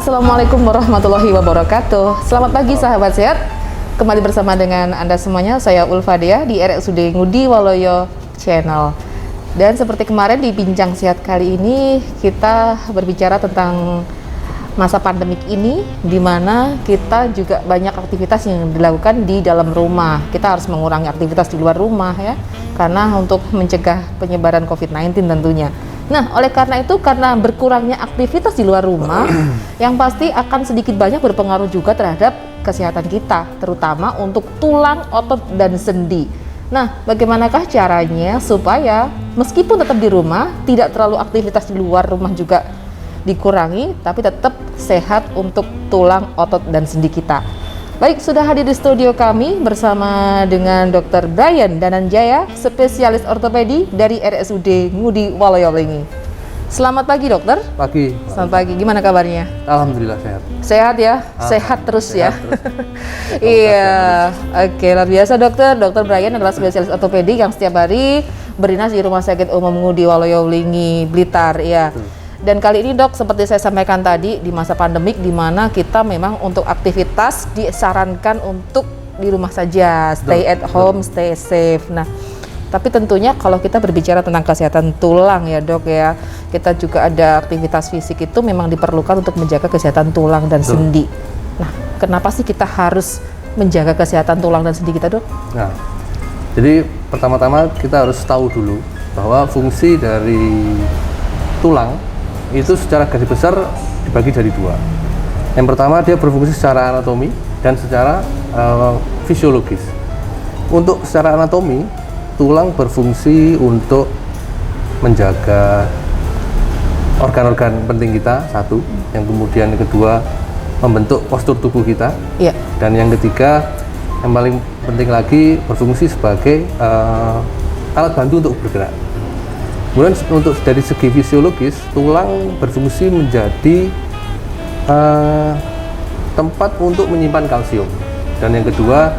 Assalamualaikum warahmatullahi wabarakatuh. Selamat pagi sahabat sehat. Kembali bersama dengan Anda semuanya, saya Ulfa Dea di RSUD Ngudi Waloyo Channel. Dan seperti kemarin di Bincang Sehat kali ini, kita berbicara tentang masa pandemik ini, di mana kita juga banyak aktivitas yang dilakukan di dalam rumah. Kita harus mengurangi aktivitas di luar rumah ya, karena untuk mencegah penyebaran COVID-19 tentunya. Nah, oleh karena itu, karena berkurangnya aktivitas di luar rumah, yang pasti akan sedikit banyak berpengaruh juga terhadap kesehatan kita, terutama untuk tulang, otot, dan sendi. Nah, bagaimanakah caranya supaya meskipun tetap di rumah, tidak terlalu aktivitas di luar rumah juga dikurangi, tapi tetap sehat untuk tulang, otot, dan sendi kita. Baik, sudah hadir di studio kami bersama dengan Dr. Brian Dananjaya, spesialis ortopedi dari RSUD Ngudi Waloyo Lingi. Selamat pagi dokter. Pagi. Selamat pagi, gimana kabarnya? Alhamdulillah sehat. Sehat ya? Sehat terus sehat ya? terus. Iya, oke, luar biasa dokter. Dr. Brian adalah spesialis ortopedi yang setiap hari berdinas di Rumah Sakit Umum Ngudi Waloyo Lingi, Blitar ya. Dan kali ini dok, seperti saya sampaikan tadi, di masa pandemik di mana kita memang untuk aktivitas disarankan untuk di rumah saja, stay at home, stay safe. Nah, tapi tentunya kalau kita berbicara tentang kesehatan tulang ya dok ya, kita juga ada aktivitas fisik itu memang diperlukan untuk menjaga kesehatan tulang dan sendi. Nah, kenapa sih kita harus menjaga kesehatan tulang dan sendi kita dok? Nah, jadi pertama-tama kita harus tahu dulu bahwa fungsi dari tulang itu secara garis besar dibagi jadi dua. Yang pertama, dia berfungsi secara anatomi dan secara fisiologis. Untuk secara anatomi, tulang berfungsi untuk menjaga organ-organ penting kita, satu. Yang kemudian yang kedua, membentuk postur tubuh kita. Iya. Dan yang ketiga, yang paling penting lagi, berfungsi sebagai alat bantu untuk bergerak. Kemudian untuk dari segi fisiologis, tulang berfungsi menjadi tempat untuk menyimpan kalsium. Dan yang kedua,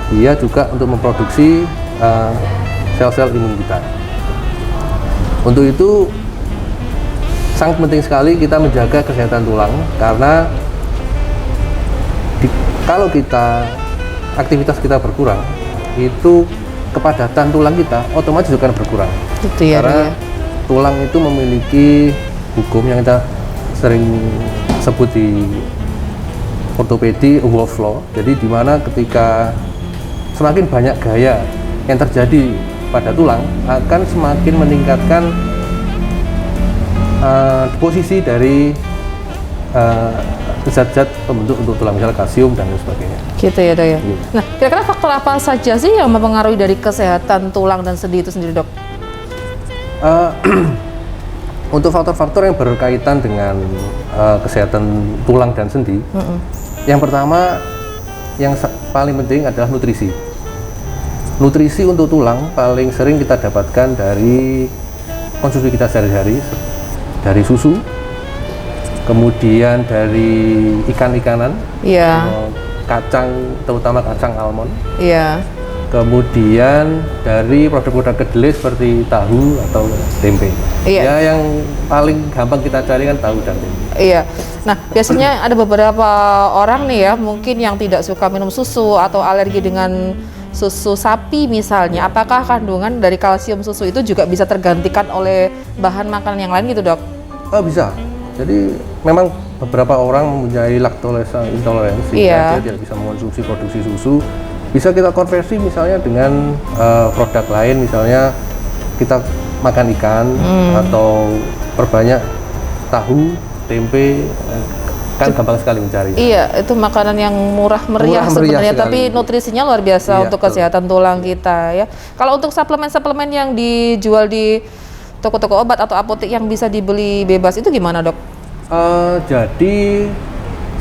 dia juga untuk memproduksi sel-sel imun kita. Untuk itu sangat penting sekali kita menjaga kesehatan tulang, karena kalau kita aktivitas kita berkurang, itu kepadatan tulang kita otomatis akan berkurang. Itu ya, karena tulang itu memiliki hukum yang kita sering sebut di ortopedi Wolff's Law. Jadi di mana ketika semakin banyak gaya yang terjadi pada tulang, akan semakin meningkatkan posisi dari zat-zat pembentuk untuk tulang, misalnya kalsium dan lain sebagainya. Gitu ya dok ya. Nah, kira-kira faktor apa saja sih yang mempengaruhi dari kesehatan tulang dan sendi itu sendiri dok? Untuk faktor-faktor yang berkaitan dengan kesehatan tulang dan sendi, yang pertama, yang paling penting adalah nutrisi. Nutrisi untuk tulang paling sering kita dapatkan dari konsumsi kita sehari-hari, dari susu, kemudian dari ikan-ikanan, kacang, terutama kacang almond, kemudian dari produk-produk kedelai seperti tahu atau tempe. Ya, yang paling gampang kita cari kan tahu dan tempe. Iya. Nah, biasanya ada beberapa orang nih ya, mungkin yang tidak suka minum susu atau alergi dengan susu sapi misalnya. Apakah kandungan dari kalsium susu itu juga bisa tergantikan oleh bahan makanan yang lain gitu dok? Oh, bisa. Jadi memang beberapa orang mempunyai laktose intoleransi, dia tidak bisa mengonsumsi produksi susu. Bisa kita konversi misalnya dengan produk lain, misalnya kita makan ikan atau perbanyak tahu, tempe, kan gampang sekali mencari. Iya, itu makanan yang murah meriah sebenarnya, tapi nutrisinya luar biasa untuk kesehatan tulang kita ya. Kalau untuk suplemen-suplemen yang dijual di toko-toko obat atau apotek yang bisa dibeli bebas itu gimana dok? Jadi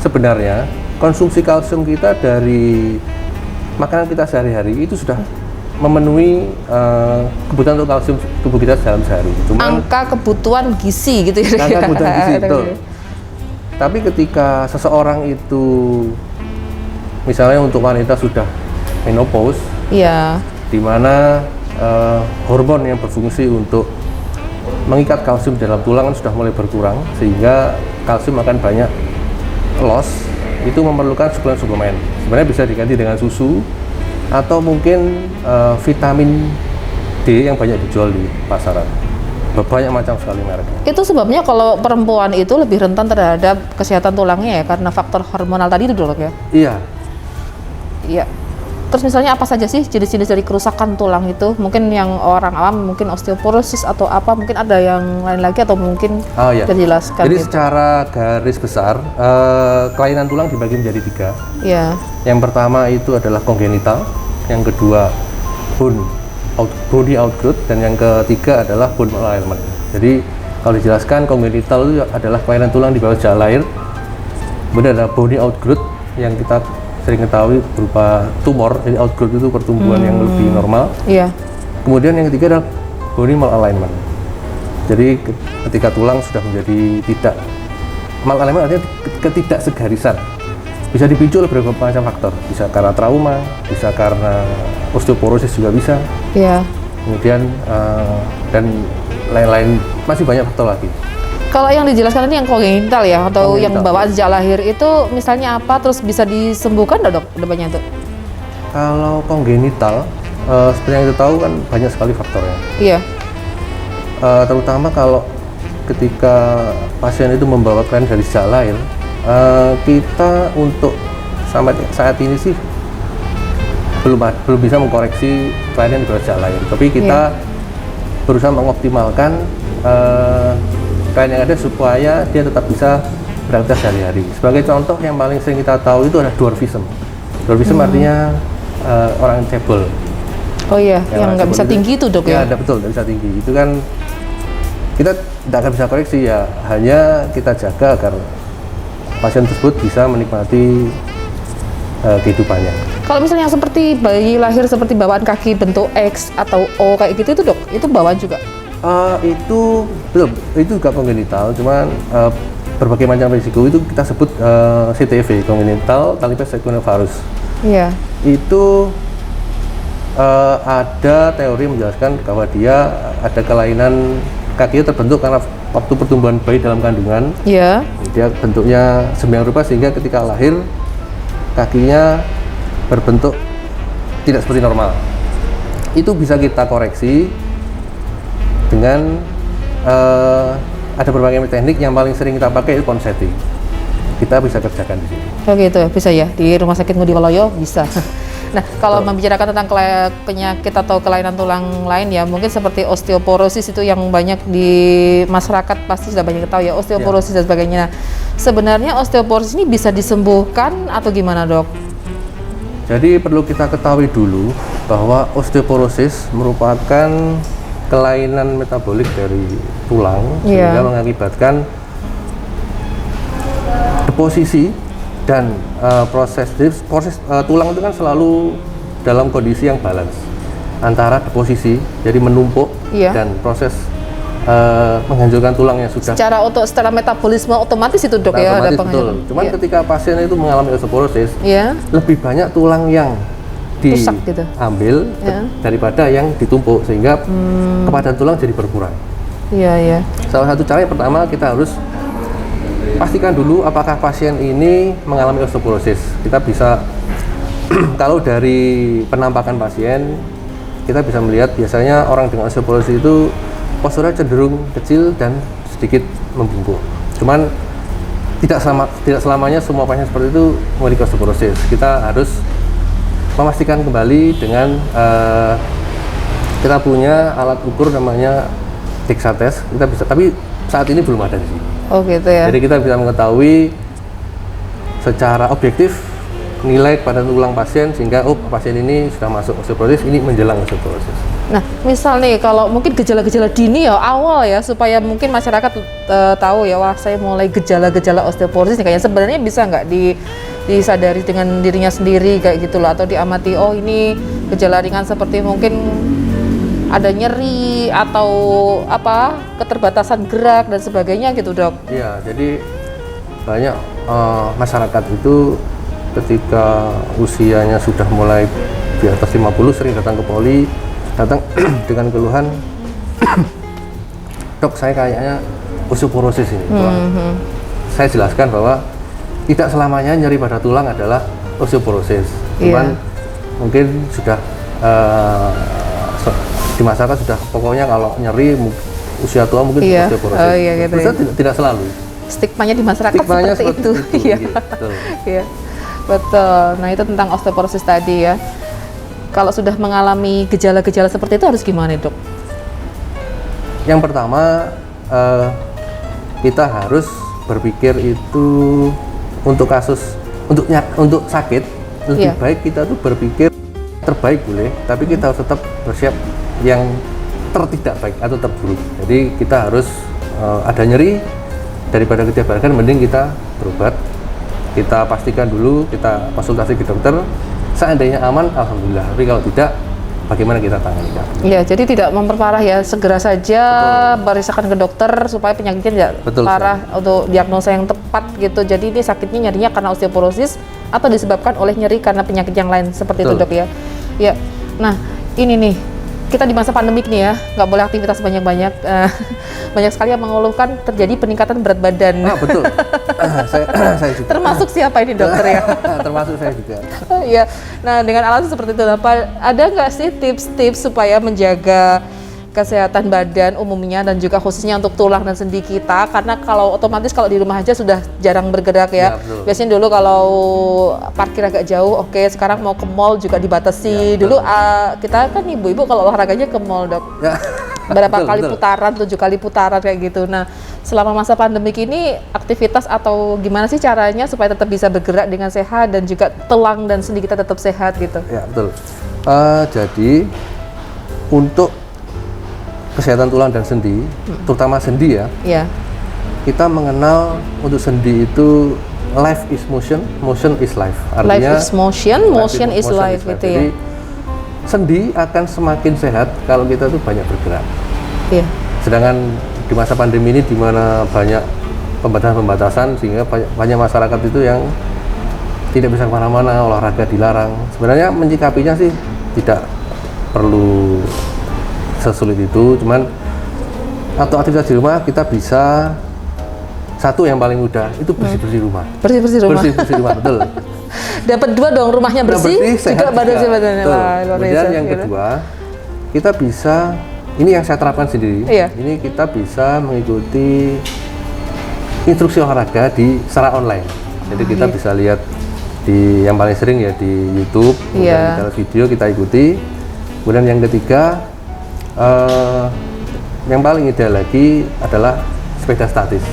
sebenarnya konsumsi kalsium kita dari makanan kita sehari-hari itu sudah memenuhi kebutuhan untuk kalsium tubuh kita dalam sehari. Cuman angka kebutuhan gizi gitu ya. Angka kebutuhan gizi itu. Tapi ketika seseorang itu, misalnya untuk wanita sudah menopause, di mana hormon yang berfungsi untuk mengikat kalsium dalam tulang kan sudah mulai berkurang, sehingga kalsium akan banyak loss itu memerlukan suplemen. Sebenarnya bisa diganti dengan susu atau mungkin vitamin D yang banyak dijual di pasaran. Banyak macam sekali mereknya. Itu sebabnya kalau perempuan itu lebih rentan terhadap kesehatan tulangnya ya, karena faktor hormonal tadi itu dok ya? Iya. Iya. Terus misalnya apa saja sih jenis-jenis dari kerusakan tulang itu? Mungkin yang orang awam mungkin osteoporosis atau apa, mungkin ada yang lain lagi atau mungkin Iya. bisa dijelaskan. Jadi gitu. secara garis besar kelainan tulang dibagi menjadi 3. Iya. Yang pertama itu adalah kongenital, yang kedua bony outgrowth, dan yang ketiga adalah bone malalignment. Jadi kalau dijelaskan, kongenital itu adalah kelainan tulang di bawah jala lahir. Kemudian ada bony outgrowth yang kita sering ketahui berupa tumor. Jadi outgrowth itu pertumbuhan yang lebih normal. Iya. Kemudian yang ketiga adalah bony malalignment. Jadi ketika tulang sudah menjadi tidak malalignment, artinya ketidaksegarisan. Bisa dipicu oleh beberapa macam faktor. Bisa karena trauma, bisa karena osteoporosis juga bisa. Iya. Kemudian dan lain-lain, masih banyak faktor lagi. Kalau yang dijelaskan ini yang kongenital ya, atau yang Kongenital. bawaan sejak lahir itu misalnya apa, terus bisa disembuhkan nggak dok depannya itu? Kalau kongenital, seperti yang kita tahu kan banyak sekali faktornya. Iya. Terutama kalau ketika pasien itu membawa kelainan dari sejak lahir, kita untuk sampai saat ini sih belum bisa mengkoreksi kelainan dari sejak lahir. Tapi kita berusaha mengoptimalkan kelainan yang ada supaya dia tetap bisa beraktivitas sehari-hari. Sebagai contoh yang paling sering kita tahu itu adalah dwarfism. Dwarfism artinya orang cebol. Oh iya, yang nggak bisa cebol tinggi itu dok ya? Ya, betul, nggak bisa tinggi. Itu kan kita tidak akan bisa koreksi ya, hanya kita jaga agar pasien tersebut bisa menikmati kehidupannya. Kalau misalnya yang seperti bayi lahir seperti bawaan kaki bentuk X atau O kayak gitu itu dok, itu bawaan juga? Itu belum, itu juga kongenital, cuman berbagai macam risiko itu kita sebut CTV, congenital talipes equinovarus. Iya. Itu ada teori menjelaskan bahwa dia ada kelainan kakinya terbentuk karena waktu pertumbuhan bayi dalam kandungan. Iya. Dia bentuknya semiang rupa sehingga ketika lahir kakinya berbentuk tidak seperti normal. Itu bisa kita koreksi dengan ada berbagai teknik. Yang paling sering kita pakai itu ponseti. Kita bisa kerjakan di sini. Oh gitu ya, bisa ya di Rumah Sakit Ngudi Waluyo bisa. Nah, kalau membicarakan tentang penyakit atau kelainan tulang lain ya, mungkin seperti osteoporosis itu yang banyak di masyarakat pasti sudah banyak tahu ya, osteoporosis dan sebagainya. Sebenarnya osteoporosis ini bisa disembuhkan atau gimana dok? Jadi perlu kita ketahui dulu bahwa osteoporosis merupakan kelainan metabolik dari tulang sehingga mengakibatkan deposisi dan proses tulang itu kan selalu dalam kondisi yang balance antara deposisi, jadi menumpuk, dan proses menghancurkan tulang yang sudah secara metabolisme otomatis itu dok ya, ada betul. Cuman ketika pasien itu mengalami osteoporosis, lebih banyak tulang yang rusak gitu, diambil daripada yang ditumpuk sehingga kepadan tulang jadi berkurang. Iya. Salah satu cara yang pertama kita harus pastikan dulu apakah pasien ini mengalami osteoporosis. Kita bisa kalau dari penampakan pasien kita bisa melihat biasanya orang dengan osteoporosis itu posturnya cenderung kecil dan sedikit membungkuk. Cuman tidak selamanya semua pasien seperti itu memiliki osteoporosis. Kita harus memastikan kembali dengan kita punya alat ukur namanya DEXA test. Kita bisa, tapi saat ini belum ada di sini. Oh gitu ya. Jadi kita bisa mengetahui secara objektif nilai kepada tulang pasien sehingga pasien ini sudah masuk osteoporosis, ini menjelang osteoporosis. Nah, misal nih kalau mungkin gejala-gejala dini ya awal ya supaya mungkin masyarakat tahu ya, wah saya mulai gejala-gejala osteoporosis nih, kayaknya sebenarnya bisa nggak disadari dengan dirinya sendiri kayak gitu loh, atau diamati, oh ini gejala ringan seperti mungkin ada nyeri atau apa keterbatasan gerak dan sebagainya gitu dok. Iya, jadi banyak masyarakat itu ketika usianya sudah mulai di atas 50 sering datang ke poli, datang dengan keluhan, dok saya kayaknya osteoporosis ini. Saya jelaskan bahwa tidak selamanya nyeri pada tulang adalah osteoporosis. Iya. Cuman mungkin sudah di masyarakat sudah pokoknya kalau nyeri usia tua mungkin Iya. osteoporosis. Oh, iya, gitu ya. Tidak selalu. Stigmanya di masyarakat Stigmanya seperti itu. Iya. Iya, betul. Iya. Betul. Nah, itu tentang osteoporosis tadi ya. Kalau sudah mengalami gejala-gejala seperti itu harus gimana, Dok? Yang pertama kita harus berpikir itu untuk kasus untuk sakit lebih Iya. baik kita tuh berpikir terbaik boleh, tapi kita harus tetap bersiap yang tertidak baik atau terburuk. Jadi kita harus ada nyeri daripada kita biarkan, mending kita berobat. Kita pastikan dulu, kita konsultasi ke dokter. Seandainya aman, alhamdulillah. Tapi kalau tidak, bagaimana kita tangani? Iya, jadi tidak memperparah ya, segera saja periksakan ke dokter supaya penyakitnya tidak Betul, parah untuk diagnosa yang tepat gitu. Jadi ini sakitnya nyerinya karena osteoporosis atau disebabkan oleh nyeri karena penyakit yang lain seperti itu, Betul. Dok ya. Ya, nah ini nih kita di masa pandemik nih ya, nggak boleh aktivitas banyak-banyak. Banyak sekali yang mengeluhkan terjadi peningkatan berat badan. Ah, betul. Saya juga. Termasuk siapa ini dokter ya? Termasuk saya juga. Iya. Nah, dengan alasan seperti itu, ada nggak sih tips-tips supaya menjaga kesehatan badan umumnya dan juga khususnya untuk tulang dan sendi kita? Karena kalau otomatis kalau di rumah aja sudah jarang bergerak ya. Ya, betul. Biasanya dulu kalau parkir agak jauh, oke. Sekarang mau ke mall juga dibatasi. Ya, dulu kita kan ibu-ibu kalau olahraganya ke mall, Dok. Ya. Berapa Betul, kali betul. putaran, 7 kali putaran kayak gitu. Nah, selama masa pandemik ini aktivitas atau gimana sih caranya supaya tetap bisa bergerak dengan sehat dan juga tulang dan sendi kita tetap sehat gitu? Ya, betul. Jadi untuk kesehatan tulang dan sendi, terutama sendi ya, Iya. kita mengenal untuk sendi itu life is motion, motion is life. Life is motion, motion is life gitu ya. Jadi sendi akan semakin sehat kalau kita tuh banyak bergerak. Iya. Sedangkan di masa pandemi ini di mana banyak pembatasan-pembatasan sehingga banyak masyarakat itu yang tidak bisa kemana-mana, olahraga dilarang. Sebenarnya menyikapinya sih tidak perlu sesulit itu, cuman atau aktivitas di rumah kita bisa, satu yang paling mudah itu bersih-bersih rumah. Bersih-bersih rumah. Bersih-bersih rumah, betul. Dapat dua dong, rumahnya bersih, juga sehat badan juga. badannya. Betul. Wah, luar Kemudian biasa, yang gitu. kedua, kita bisa, ini yang saya terapkan sendiri, Iya. ini kita bisa mengikuti instruksi olahraga secara online. Jadi kita bisa lihat yang paling sering ya di YouTube, kemudian Iya. kita lihat video kita ikuti. Kemudian yang ketiga, yang paling ideal lagi adalah sepeda statis.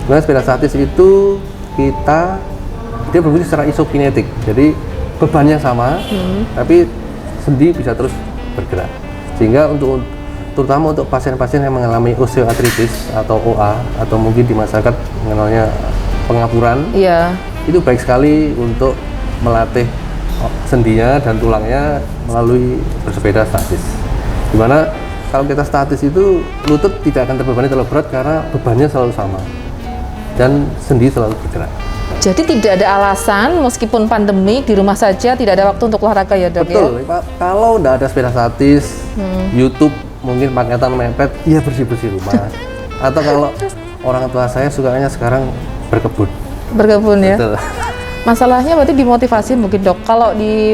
Sebenarnya sepeda statis itu dia berfungsi secara isokinetik, jadi bebannya sama, tapi sendi bisa terus bergerak. Sehingga terutama untuk pasien-pasien yang mengalami osteoartritis atau OA atau mungkin di masyarakat mengenalnya pengapuran, Iya. itu baik sekali untuk melatih sendinya dan tulangnya melalui bersepeda statis. Dimana kalau kita statis itu lutut tidak akan terbebani terlalu berat karena bebannya selalu sama dan sendi selalu bergerak. Jadi tidak ada alasan meskipun pandemi di rumah saja tidak ada waktu untuk olahraga ya, Dok? Betul, Pak. Kalau nggak ada sepeda statis, YouTube mungkin paketan mepet, ya bersih-bersih rumah. Atau kalau orang tua saya sukanya sekarang berkebun. Berkebun ya. Betul. Masalahnya berarti dimotivasi mungkin, Dok.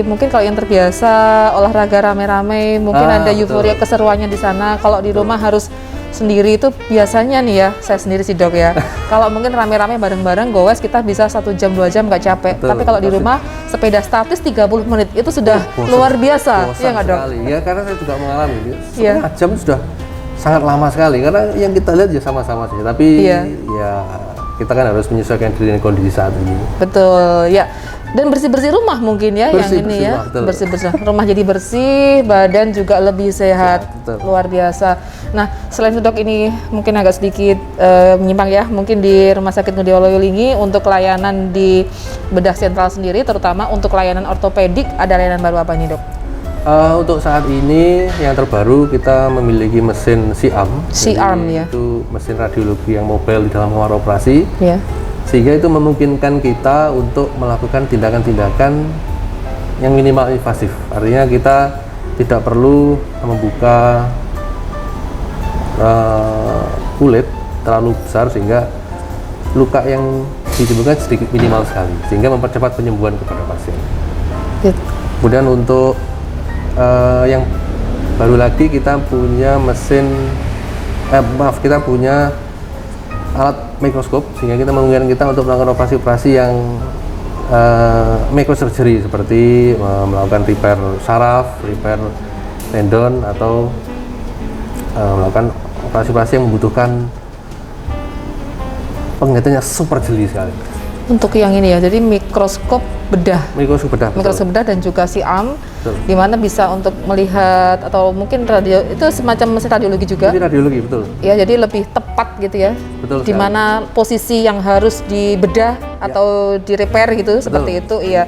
Mungkin kalau yang terbiasa olahraga rame-rame, mungkin ada euforia keseruannya di sana. Kalau di rumah harus sendiri itu biasanya nih ya, saya sendiri sih, Dok ya. Kalau mungkin rame-rame bareng-bareng goes kita bisa 1 jam 2 jam nggak capek. Betul, Tapi kalau di pasti. rumah sepeda statis 30 menit itu sudah luar biasa. Bosan Iya nggak, Dok? sekali. Ya karena saya juga mengalami. Iya. Setengah jam sudah sangat lama sekali karena yang kita lihat ya sama-sama sih. Tapi Iya. ya kita kan harus menyesuaikan diri dengan kondisi saat ini. Betul, ya. Dan bersih-bersih rumah mungkin ya yang ini ya. Rumah, betul. Bersih-bersih. Rumah jadi bersih, badan juga lebih sehat. betul. Luar biasa. Nah, selain itu, Dok, ini mungkin agak sedikit menyimpang ya. Mungkin di Rumah Sakit Ngudi Waluyo untuk layanan di bedah sentral sendiri, terutama untuk layanan ortopedik, ada layanan baru apa nih, Dok? Untuk saat ini yang terbaru kita memiliki mesin C-arm. C-arm, Jadi ya. Itu mesin radiologi yang mobile di dalam kamar operasi. Ya. Sehingga itu memungkinkan kita untuk melakukan tindakan-tindakan yang minimal invasif. Artinya kita tidak perlu membuka kulit terlalu besar sehingga luka yang ditimbulkan sedikit minimal sekali, sehingga mempercepat penyembuhan kepada pasien. Kemudian untuk yang baru lagi kita punya kita punya alat mikroskop, sehingga kita memungkinkan kita untuk melakukan operasi-operasi yang microsurgery, seperti melakukan repair saraf, repair tendon, atau melakukan operasi-operasi yang membutuhkan penglihatannya super jeli sekali. Untuk yang ini ya, jadi mikroskop bedah. Mikroskop bedah, Mikroskop bedah dan juga siam, di mana bisa untuk melihat atau mungkin radio, itu semacam mesin radiologi juga. Ini radiologi, betul. Ya, jadi lebih tepat gitu ya. Betul. Di mana posisi yang harus dibedah atau di-repair gitu, seperti itu, iya.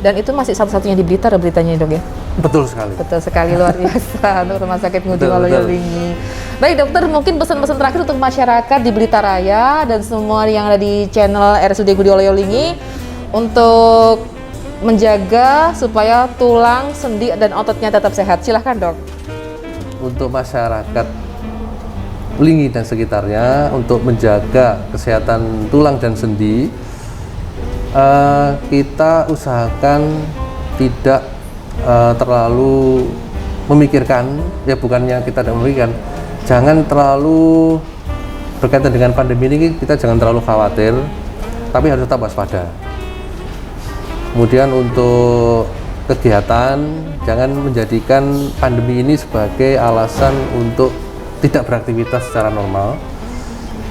Dan itu masih satu-satunya di Blitar beritanya, Dok ya? Betul sekali. Betul sekali, luar biasa untuk Rumah Sakit Ngudi Waluyo-Lingi. Baik dokter, mungkin pesan-pesan terakhir untuk masyarakat di Blitar Raya dan semua yang ada di channel RSUD Ngudi Waluyo-Lingi untuk menjaga supaya tulang, sendi, dan ototnya tetap sehat. Silahkan dok. Untuk masyarakat Lingi dan sekitarnya, untuk menjaga kesehatan tulang dan sendi, kita usahakan tidak terlalu memikirkan, ya bukannya kita tidak memikirkan, jangan terlalu berkaitan dengan pandemi ini, kita jangan terlalu khawatir, tapi harus tetap waspada. Kemudian untuk kegiatan, jangan menjadikan pandemi ini sebagai alasan untuk tidak beraktivitas secara normal.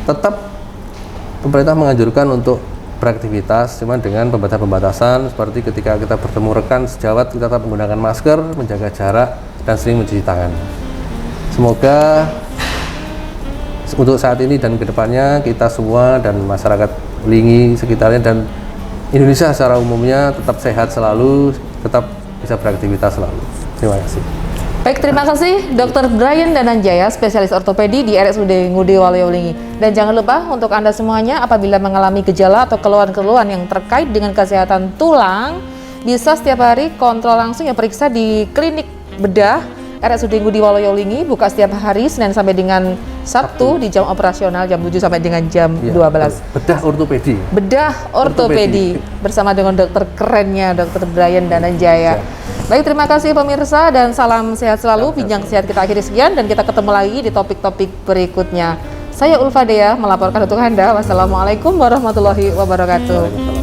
Tetap pemerintah menganjurkan untuk beraktivitas, cuman dengan pembatasan-pembatasan, seperti ketika kita bertemu rekan sejawat, kita tetap menggunakan masker, menjaga jarak, dan sering mencuci tangan. Semoga untuk saat ini dan kedepannya kita semua dan masyarakat Lingi sekitarnya dan Indonesia secara umumnya tetap sehat selalu, tetap bisa beraktivitas selalu. Terima kasih. Baik, terima kasih Dr. Brian Dananjaya, spesialis ortopedi di RSUD Ngudi Waluyo-Lingi. Dan jangan lupa untuk Anda semuanya, apabila mengalami gejala atau keluhan-keluhan yang terkait dengan kesehatan tulang, bisa setiap hari kontrol langsung ya, periksa di klinik bedah RSUD Ngudi Waluyo-Lingi, buka setiap hari Senin sampai dengan Sabtu di jam operasional jam 7 sampai dengan jam 12. Bedah ortopedi. Bedah ortopedi bersama dengan dokter kerennya Dr. Brian Dananjaya. Baik, terima kasih pemirsa dan salam sehat selalu. Bincang sehat kita akhiri sekian dan kita ketemu lagi di topik-topik berikutnya. Saya Ulfa Dea melaporkan untuk Anda. Wassalamualaikum warahmatullahi wabarakatuh.